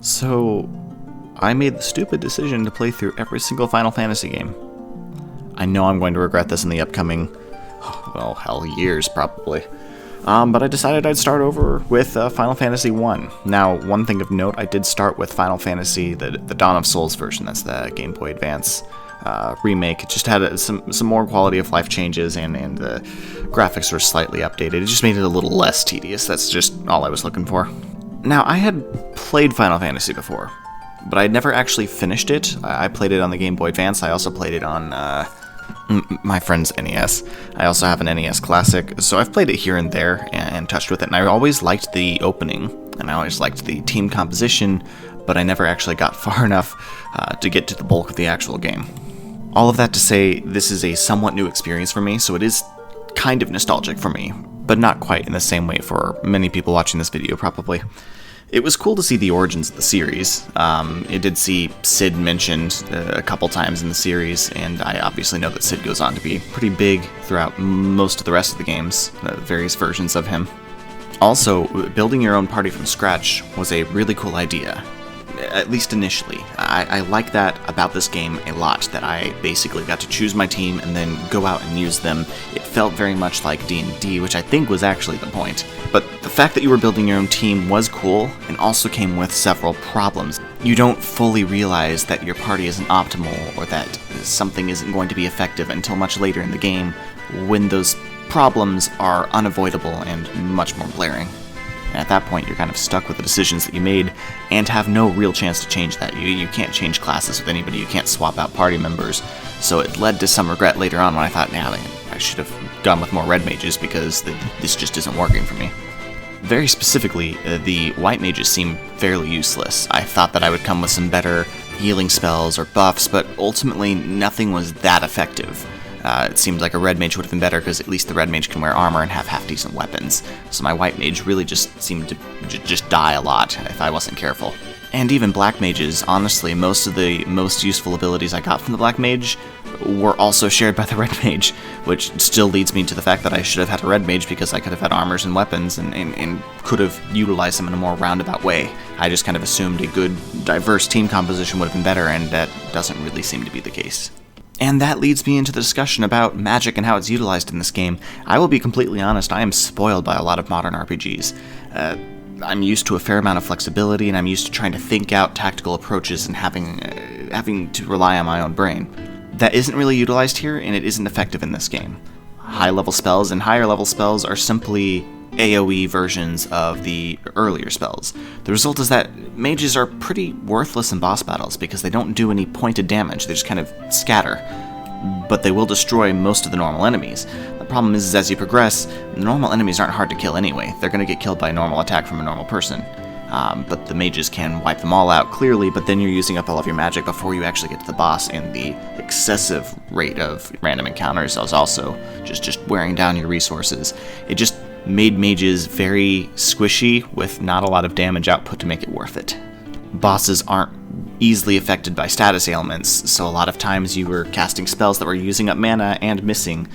So, I made the stupid decision to play through every single Final Fantasy game. I know I'm going to regret this in the upcoming, well, hell, years probably. But I decided I'd start over with Final Fantasy 1. Now, one thing of note, I did start with Final Fantasy, the Dawn of Souls version, that's the Game Boy Advance remake. It just had some more quality of life changes, and the graphics were slightly updated. It just made it a little less tedious. That's just all I was looking for. Now, I had played Final Fantasy before, but I'd never actually finished it. I played it on the Game Boy Advance. I also played it on my friend's NES. I also have an NES Classic, so I've played it here and there and touched with it, and I always liked the opening, and I always liked the team composition, but I never actually got far enough to get to the bulk of the actual game. All of that to say, this is a somewhat new experience for me, so it is kind of nostalgic for me, but not quite in the same way for many people watching this video, probably. It was cool to see the origins of the series. It did see Sid mentioned a couple times in the series, and I obviously know that Sid goes on to be pretty big throughout most of the rest of the games, various versions of him. Also, building your own party from scratch was a really cool idea. At least initially. I like that about this game a lot, that I basically got to choose my team and then go out and use them. It felt very much like D&D, which I think was actually the point. But the fact that you were building your own team was cool, and also came with several problems. You don't fully realize that your party isn't optimal, or that something isn't going to be effective until much later in the game, when those problems are unavoidable and much more glaring. And at that point, you're kind of stuck with the decisions that you made, and have no real chance to change that. You can't change classes with anybody, you can't swap out party members, so it led to some regret later on when I thought, nah, I should have gone with more red mages, because this just isn't working for me. Very specifically, the white mages seem fairly useless. I thought that I would come with some better healing spells or buffs, but ultimately nothing was that effective. It seemed like a red mage would have been better, because at least the red mage can wear armor and have half-decent weapons. So my white mage really just seemed to just die a lot if I wasn't careful. And even black mages, honestly, most of the most useful abilities I got from the black mage were also shared by the red mage, which still leads me to the fact that I should have had a red mage, because I could have had armors and weapons and could have utilized them in a more roundabout way. I just kind of assumed a good, diverse team composition would have been better, and that doesn't really seem to be the case. And that leads me into the discussion about magic and how it's utilized in this game. I will be completely honest, I am spoiled by a lot of modern RPGs. I'm used to a fair amount of flexibility, and I'm used to trying to think out tactical approaches and having to rely on my own brain. That isn't really utilized here, and it isn't effective in this game. High-level spells and higher-level spells are simply AoE versions of the earlier spells. The result is that mages are pretty worthless in boss battles, because they don't do any pointed damage, they just kind of scatter. But they will destroy most of the normal enemies. The problem is as you progress, the normal enemies aren't hard to kill anyway. They're going to get killed by a normal attack from a normal person. But the mages can wipe them all out clearly, but then you're using up all of your magic before you actually get to the boss, and the excessive rate of random encounters is also just wearing down your resources. It just made mages very squishy with not a lot of damage output to make it worth it. Bosses aren't easily affected by status ailments, so a lot of times you were casting spells that were using up mana and missing.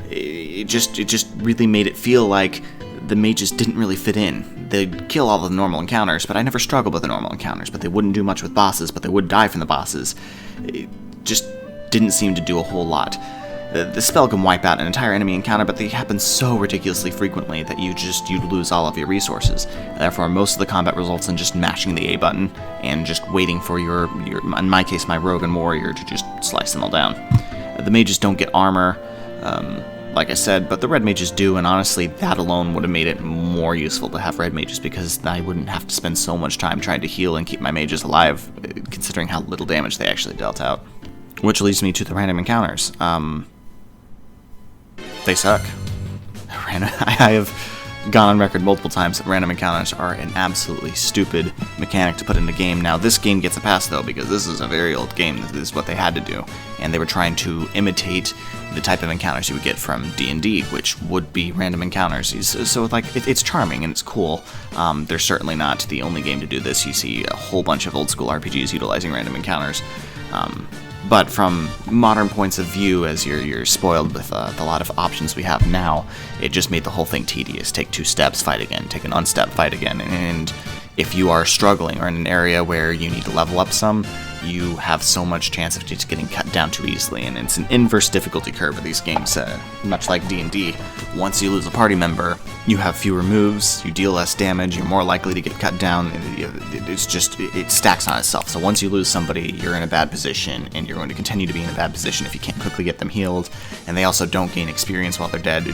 It just really made it feel like the mages didn't really fit in. They'd kill all the normal encounters, but I never struggled with the normal encounters, but they wouldn't do much with bosses, but they would die from the bosses. It just didn't seem to do a whole lot. The spell can wipe out an entire enemy encounter, but they happen so ridiculously frequently that you'd lose all of your resources. Therefore, most of the combat results in just mashing the A button and just waiting for your in my case, my rogue and warrior to just slice them all down. The mages don't get armor, like I said, but the red mages do, and honestly, that alone would have made it more useful to have red mages, because I wouldn't have to spend so much time trying to heal and keep my mages alive, considering how little damage they actually dealt out. Which leads me to the random encounters. They suck. I have gone on record multiple times that random encounters are an absolutely stupid mechanic to put in the game. Now, this game gets a pass, though, because this is a very old game. This is what they had to do. And they were trying to imitate the type of encounters you would get from D&D, which would be random encounters. So, it's charming and it's cool. They're certainly not the only game to do this. You see a whole bunch of old-school RPGs utilizing random encounters. But from modern points of view, as you're spoiled with the lot of options we have now, it just made the whole thing tedious. Take 2 steps, fight again. Take an unstep, fight again. And if you are struggling or in an area where you need to level up some, you have so much chance of just getting cut down too easily, and it's an inverse difficulty curve of these games, much like D&D. Once you lose a party member, you have fewer moves, you deal less damage, you're more likely to get cut down, it stacks on itself. So once you lose somebody, you're in a bad position, and you're going to continue to be in a bad position if you can't quickly get them healed, and they also don't gain experience while they're dead.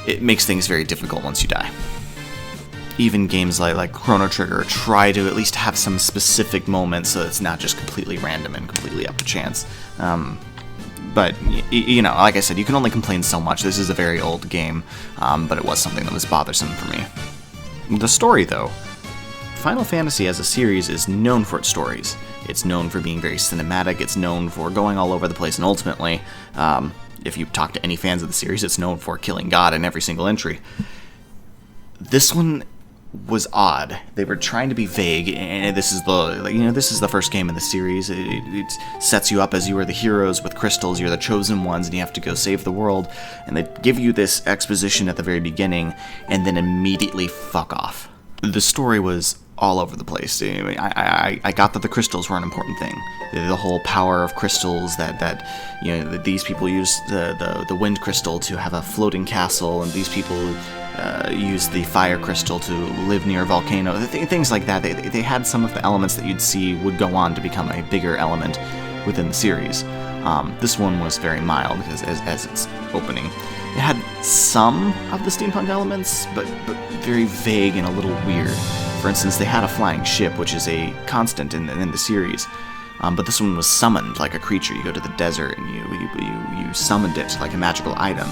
It makes things very difficult once you die. Even games like Chrono Trigger try to at least have some specific moments so it's not just completely random and completely up to chance. But, like I said, you can only complain so much. This is a very old game, but it was something that was bothersome for me. The story, though. Final Fantasy as a series is known for its stories. It's known for being very cinematic, it's known for going all over the place, and ultimately, if you talk to any fans of the series, it's known for killing God in every single entry. This one was odd. They were trying to be vague, and this is the first game in the series. It sets you up as you are the heroes with crystals, you're the chosen ones, and you have to go save the world, and they give you this exposition at the very beginning, and then immediately fuck off. The story was all over the place. I got that the crystals were an important thing. The whole power of crystals, that these people use the wind crystal to have a floating castle, and these people use the fire crystal to live near a volcano. Things like that. They had some of the elements that you'd see would go on to become a bigger element within the series. This one was very mild because as its opening. It had some of the steampunk elements, but very vague and a little weird. For instance, they had a flying ship, which is a constant in the series. But this one was summoned like a creature. You go to the desert and you summoned it like a magical item.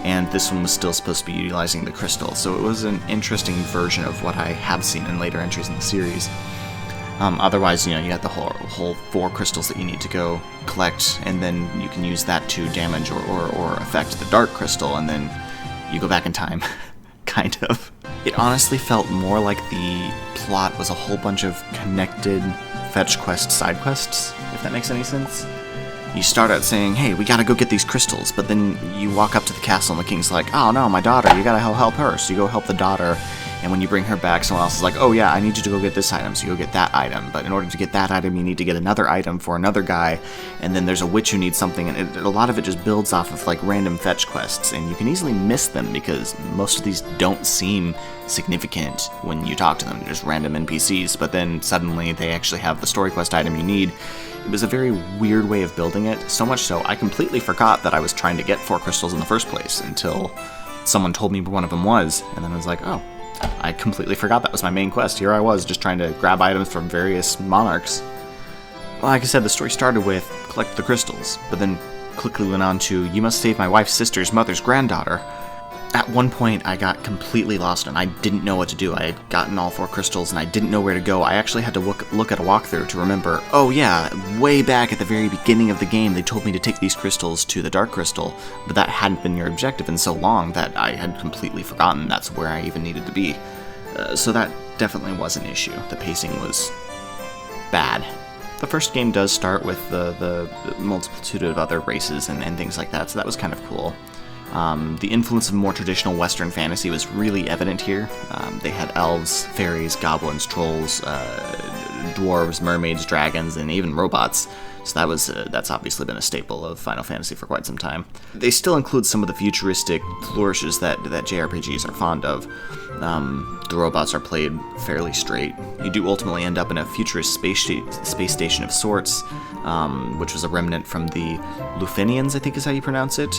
And this one was still supposed to be utilizing the crystal. So it was an interesting version of what I have seen in later entries in the series. Otherwise, you got the whole 4 crystals that you need to go collect, and then you can use that to damage or affect the dark crystal, and then you go back in time, kind of. It honestly felt more like the plot was a whole bunch of connected fetch quest side quests, if that makes any sense. You start out saying, hey, we gotta go get these crystals, but then you walk up to the castle and the king's like, oh no, my daughter, you gotta help her. So you go help the daughter, and when you bring her back, someone else is like, oh yeah, I need you to go get this item, so you go get that item. But in order to get that item, you need to get another item for another guy, and then there's a witch who needs something, and a lot of it just builds off of like random fetch quests, and you can easily miss them because most of these don't seem significant when you talk to them. They're just random NPCs, but then suddenly they actually have the story quest item you need. It was a very weird way of building it, so much so I completely forgot that I was trying to get 4 crystals in the first place until someone told me where one of them was, and then I was like, oh, I completely forgot that was my main quest. Here I was, just trying to grab items from various monarchs. Like I said, the story started with, collect the crystals, but then quickly went on to, you must save my wife's sister's mother's granddaughter. At one point, I got completely lost and I didn't know what to do. I had gotten all 4 crystals and I didn't know where to go. I actually had to look at a walkthrough to remember, oh yeah, way back at the very beginning of the game, they told me to take these crystals to the Dark Crystal, but that hadn't been your objective in so long that I had completely forgotten that's where I even needed to be. So that definitely was an issue. The pacing was bad. The first game does start with the multitude of other races and things like that, so that was kind of cool. The influence of more traditional Western fantasy was really evident here. They had elves, fairies, goblins, trolls, dwarves, mermaids, dragons, and even robots. So that's obviously been a staple of Final Fantasy for quite some time. They still include some of the futuristic flourishes that JRPGs are fond of. The robots are played fairly straight. You do ultimately end up in a futurist space station of sorts, which was a remnant from the Lufenians, I think is how you pronounce it.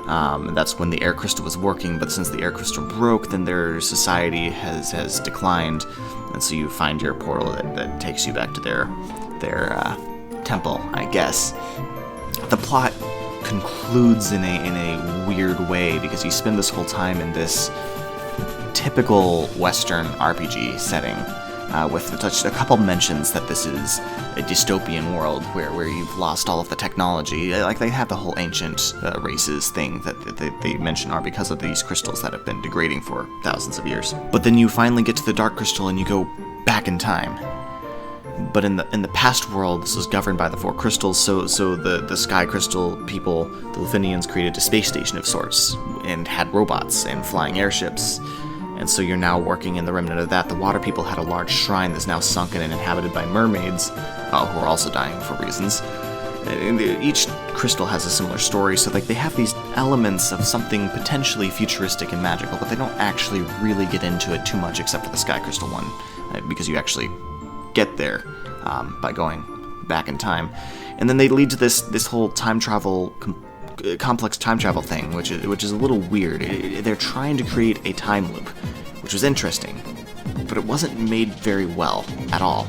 And that's when the air crystal was working, but since the air crystal broke, then their society has declined, and so you find your portal that takes you back to their temple, I guess. The plot concludes in a weird way, because you spend this whole time in this typical Western RPG setting, with a couple mentions that this is a dystopian world where you've lost all of the technology. Like, they have the whole ancient races thing that they mention are because of these crystals that have been degrading for thousands of years. But then you finally get to the Dark Crystal and you go back in time. But in the past world, this was governed by the 4 crystals, so the Sky Crystal people, the Lufenians, created a space station of sorts, and had robots and flying airships. And so you're now working in the remnant of that. The water people had a large shrine that's now sunken and inhabited by mermaids, who are also dying for reasons. And each crystal has a similar story, so like they have these elements of something potentially futuristic and magical, but they don't actually really get into it too much except for the Sky Crystal one, because you actually get there by going back in time. And then they lead to this whole time travel, complex time travel thing, which is a little weird. They're trying to create a time loop, which was interesting, but it wasn't made very well at all.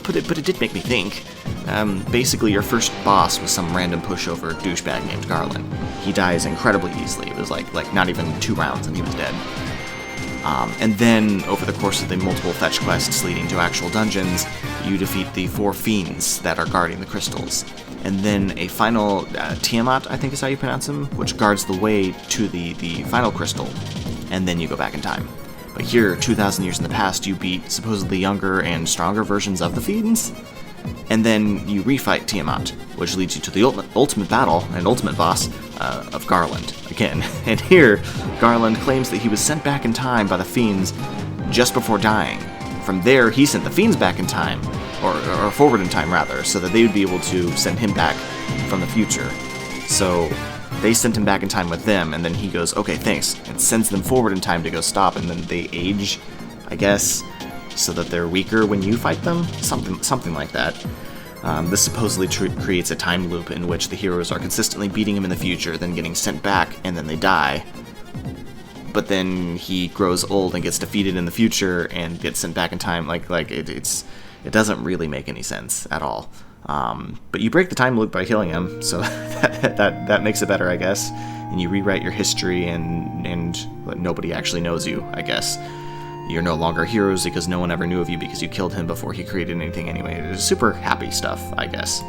But it did make me think. Basically, your first boss was some random pushover douchebag named Garland. He dies incredibly easily. It was like not even 2 rounds and he was dead. And then, over the course of the multiple fetch quests leading to actual dungeons, you defeat the 4 fiends that are guarding the crystals. And then a final Tiamat, I think is how you pronounce him, which guards the way to the final crystal. And then you go back in time. But here, 2,000 years in the past, you beat supposedly younger and stronger versions of the fiends. And then you refight Tiamat, which leads you to the ultimate battle and ultimate boss of Garland again. And here, Garland claims that he was sent back in time by the fiends just before dying. From there, he sent the fiends back in time, or forward in time rather, so that they would be able to send him back from the future. So they sent him back in time with them, and then he goes, okay, thanks, and sends them forward in time to go stop, and then they age, I guess, so that they're weaker when you fight them? Something like that. This supposedly creates a time loop in which the heroes are consistently beating him in the future, then getting sent back, and then they die. But then he grows old and gets defeated in the future and gets sent back in time. It doesn't really make any sense at all. But you break the time loop by killing him, so that makes it better, I guess. And you rewrite your history, and nobody actually knows you, I guess. You're no longer heroes because no one ever knew of you because you killed him before he created anything anyway. It's super happy stuff, I guess.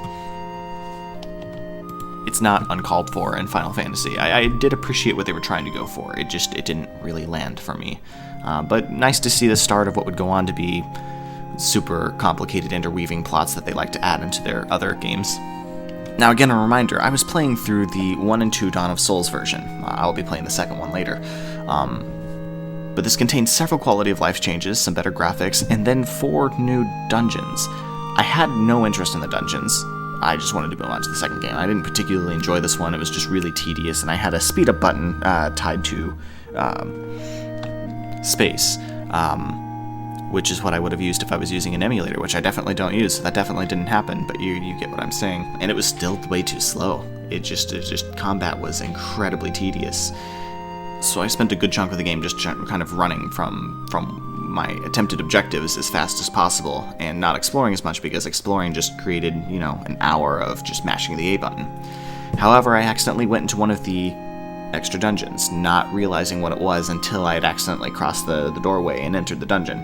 It's not uncalled for in Final Fantasy. I did appreciate what they were trying to go for. It didn't really land for me. But nice to see the start of what would go on to be super complicated interweaving plots that they like to add into their other games. Now again, a reminder, I was playing through the 1 and 2 Dawn of Souls version. I'll be playing the second one later. But this contains several quality of life changes, some better graphics, and then 4 new dungeons. I had no interest in the dungeons. I just wanted to move on to the second game. I didn't particularly enjoy this one. It was just really tedious, and I had a speed up button tied to space, which is what I would have used if I was using an emulator, which I definitely don't use, so that definitely didn't happen, but you get what I'm saying. And it was still way too slow. Combat was incredibly tedious. So I spent a good chunk of the game just kind of running from my attempted objectives as fast as possible, and not exploring as much because exploring just created, an hour of just mashing the A button. However, I accidentally went into one of the extra dungeons, not realizing what it was until I had accidentally crossed the doorway and entered the dungeon.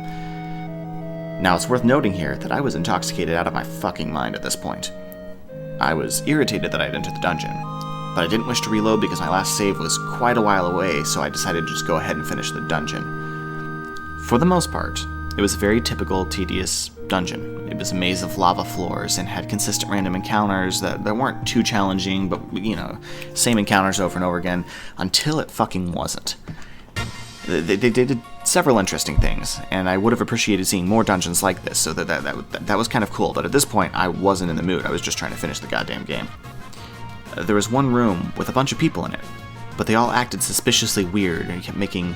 Now, it's worth noting here that I was intoxicated out of my fucking mind at this point. I was irritated that I'd entered the dungeon, but I didn't wish to reload because my last save was quite a while away, so I decided to just go ahead and finish the dungeon. For the most part, it was a very typical, tedious dungeon. It was a maze of lava floors and had consistent random encounters that weren't too challenging, but, same encounters over and over again, until it fucking wasn't. They did several interesting things, and I would have appreciated seeing more dungeons like this, so that was kind of cool, but at this point, I wasn't in the mood. I was just trying to finish the goddamn game. There was one room with a bunch of people in it, but they all acted suspiciously weird and kept making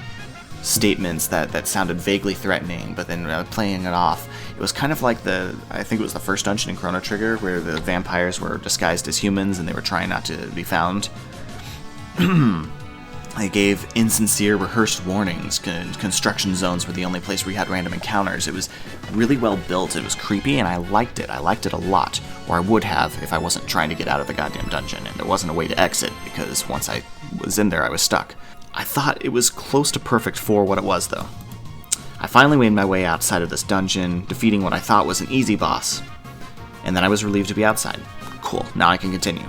statements that sounded vaguely threatening, but then playing it off. It was kind of like I think it was the first dungeon in Chrono Trigger, where the vampires were disguised as humans and they were trying not to be found. They gave insincere, rehearsed warnings. Construction zones were the only place where you had random encounters. It was really well built. It was creepy, and I liked it. I liked it a lot, or I would have if I wasn't trying to get out of the goddamn dungeon, and there wasn't a way to exit, because once I was in there, I was stuck. I thought it was close to perfect for what it was, though. I finally made my way outside of this dungeon, defeating what I thought was an easy boss, and then I was relieved to be outside. Cool, now I can continue.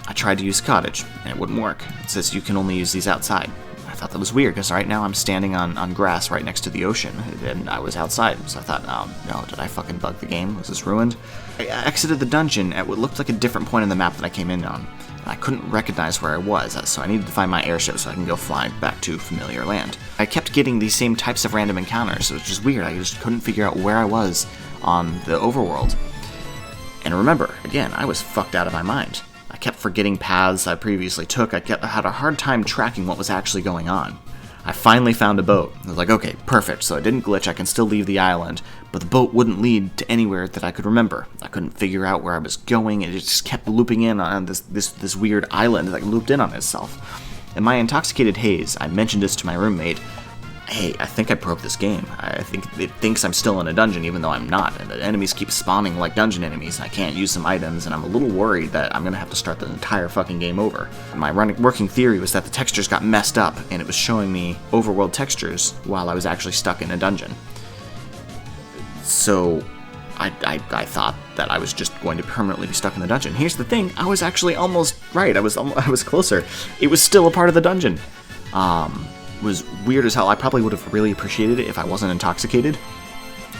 I tried to use Cottage, and it wouldn't work. It says you can only use these outside. I thought that was weird, because right now I'm standing on grass right next to the ocean, and I was outside, so I thought, oh, no, did I fucking bug the game? Was this ruined? I exited the dungeon at what looked like a different point in the map than I came in on. I couldn't recognize where I was, so I needed to find my airship so I can go fly back to familiar land. I kept getting these same types of random encounters, so it was just weird. I just couldn't figure out where I was on the overworld. And remember, again, I was fucked out of my mind. I kept forgetting paths I previously took. I had a hard time tracking what was actually going on. I finally found a boat. I was like, okay, perfect, so it didn't glitch, I can still leave the island, but the boat wouldn't lead to anywhere that I could remember. I couldn't figure out where I was going, and it just kept looping in on this weird island that looped in on itself. In my intoxicated haze, I mentioned this to my roommate. Hey, I think I broke this game. I think it thinks I'm still in a dungeon even though I'm not, and the enemies keep spawning like dungeon enemies, and I can't use some items, and I'm a little worried that I'm gonna have to start the entire fucking game over. My working theory was that the textures got messed up, and it was showing me overworld textures while I was actually stuck in a dungeon. So, I thought that I was just going to permanently be stuck in the dungeon. Here's the thing, I was actually almost right, I was closer. It was still a part of the dungeon. Was weird as hell. I probably would have really appreciated it if I wasn't intoxicated.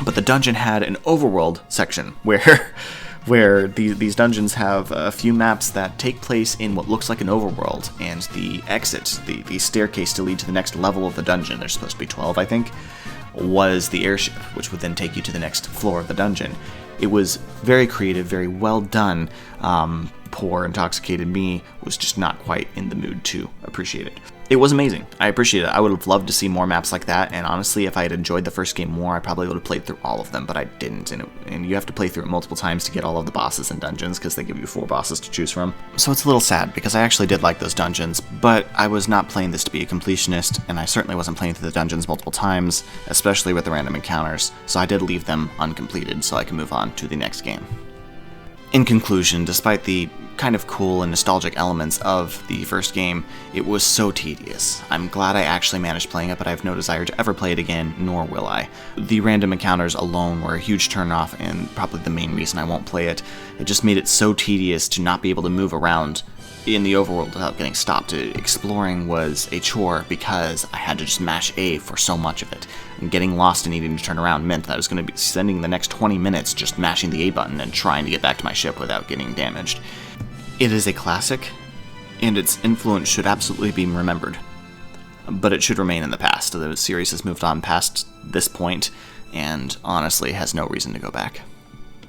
But the dungeon had an overworld section where these dungeons have a few maps that take place in what looks like an overworld, and the exit, the staircase to lead to the next level of the dungeon, there's supposed to be 12, I think, was the airship, which would then take you to the next floor of the dungeon. It was very creative, very well done. Poor intoxicated me was just not quite in the mood to appreciate it. It was amazing. I appreciate it. I would have loved to see more maps like that, and honestly, if I had enjoyed the first game more, I probably would have played through all of them, but I didn't, and you have to play through it multiple times to get all of the bosses and dungeons, because they give you 4 bosses to choose from. So it's a little sad, because I actually did like those dungeons, but I was not playing this to be a completionist, and I certainly wasn't playing through the dungeons multiple times, especially with the random encounters, so I did leave them uncompleted so I can move on to the next game. In conclusion, despite the kind of cool and nostalgic elements of the first game, it was so tedious. I'm glad I actually managed playing it, but I have no desire to ever play it again, nor will I. The random encounters alone were a huge turnoff, and probably the main reason I won't play it. It just made it so tedious to not be able to move around in the overworld without getting stopped. Exploring was a chore because I had to just mash A for so much of it. And getting lost and needing to turn around meant that I was going to be spending the next 20 minutes just mashing the A button and trying to get back to my ship without getting damaged. It is a classic, and its influence should absolutely be remembered. But it should remain in the past. The series has moved on past this point, and honestly has no reason to go back.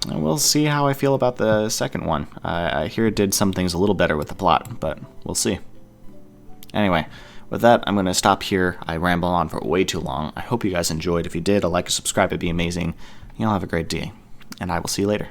And we'll see how I feel about the second one. I hear it did some things a little better with the plot, but we'll see. Anyway, with that, I'm going to stop here. I ramble on for way too long. I hope you guys enjoyed. If you did, a like or subscribe would be amazing. You'll have a great day, and I will see you later.